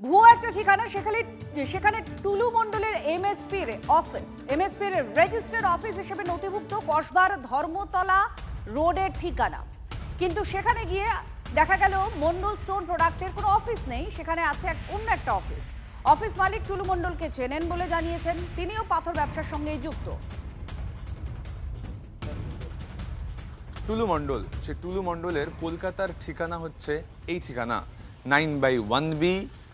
ভুয়ো একটা ঠিকানা, সেখানে টুলু মণ্ডলের এমএসপির অফিস, এমএসপির রেজিস্টার্ড অফিস হিসেবে নথিভুক্ত কসবার ধর্মতলা রোডের ঠিকানা। কিন্তু সেখানে গিয়ে দেখা গেল মণ্ডল স্টোন প্রোডাক্টের কোনো অফিস নেই, সেখানে আছে অন্য একটা অফিস। অফিস মালিক টুলু মণ্ডলকে চেনেন বলে জানিয়েছেন, তিনিও পাথর ব্যবসার সঙ্গেই যুক্ত। টুলু মণ্ডল, সে টুলু মণ্ডলের কলকাতার ঠিকানা হচ্ছে এই ঠিকানা 9/1B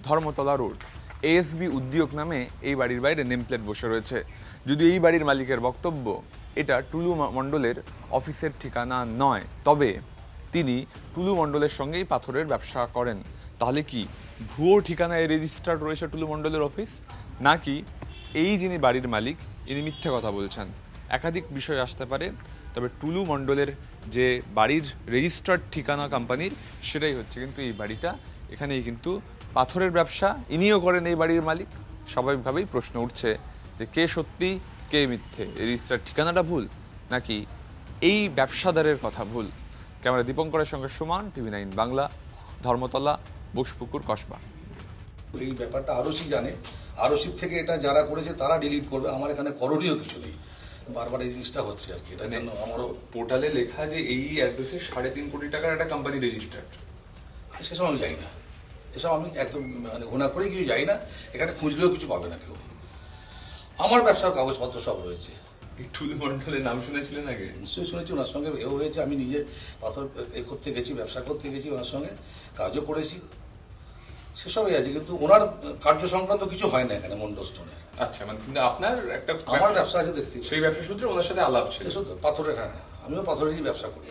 ধর্মতলা রোড। এএসবি উদ্যোগ নামে এই বাড়ির বাইরে নেমপ্লেট বসে রয়েছে। যদিও এই বাড়ির মালিকের বক্তব্য এটা টুলু মণ্ডলের অফিসের ঠিকানা নয়, তবে তিনি টুলু মণ্ডলের সঙ্গেই পাথরের ব্যবসা করেন। তাহলে কি ভুয়ো ঠিকানায় রেজিস্টার্ড রয়েছে টুলু মণ্ডলের অফিস, নাকি এই যিনি বাড়ির মালিক ইনি মিথ্যে কথা বলছেন? একাধিক বিষয় আসতে পারে, তবে টুলু মণ্ডলের যে বাড়ির রেজিস্টার্ড ঠিকানা কোম্পানির, সেটাই হচ্ছে কিন্তু এই বাড়িটা। এখানেই কিন্তু পাথরের ব্যবসা ইনিও করেন এই বাড়ির মালিক। স্বাভাবিকভাবেই প্রশ্ন উঠছে যে কে সত্যি কে মিথ্যে, রেজিস্টার্ড ঠিকানাটা ভুল নাকি এই ব্যবসাদারের কথা ভুল? ক্যামেরা দীপঙ্করের সঙ্গে সুমন, TV9 বাংলা, ধর্মতলা, বোসপুকুর, কসবা। এই ব্যাপারটা আরসি জানে, আরসির থেকে এটা যারা করেছে তারা ডিলিট করবে, আমার এখানে করণীয় কিছু নেই। বারবার এই জিনিসটা হচ্ছে আর কি, এটা জন্য আমারও পোর্টালে লেখা যে এই অ্যাড্রেসে 3.5 কোটি টাকার একটা কোম্পানি রেজিস্টার্ড। সেসব আমি যাই না, এসব আমি একদম মানে ঘোনা করে কিছু যাই না, এখানে খুঁজলেও কিছু পাবে না কেউ। আমার ব্যবসার কাগজপত্র সব রয়েছে। টুলু মণ্ডলের নাম শুনেছিলেন আগে? নিশ্চয়ই শুনেছি, ওনার সঙ্গে এও হয়েছে, আমি নিজে পাথর করতে গেছি, ব্যবসা করতে গেছি, ওনার সঙ্গে কাজও করেছি, সেসবই আছে। কিন্তু ওনার কার্য সংক্রান্ত কিছু হয় না এখানে মন্ডল স্টোনের। আচ্ছা, মানে কিন্তু আপনার একটা আমার ব্যবসা আছে দেখতে, সেই ব্যবসা সূত্রে ওনার সাথে আলাপ ছিল। পাথরের, হ্যাঁ, আমিও পাথরেরই ব্যবসা করি।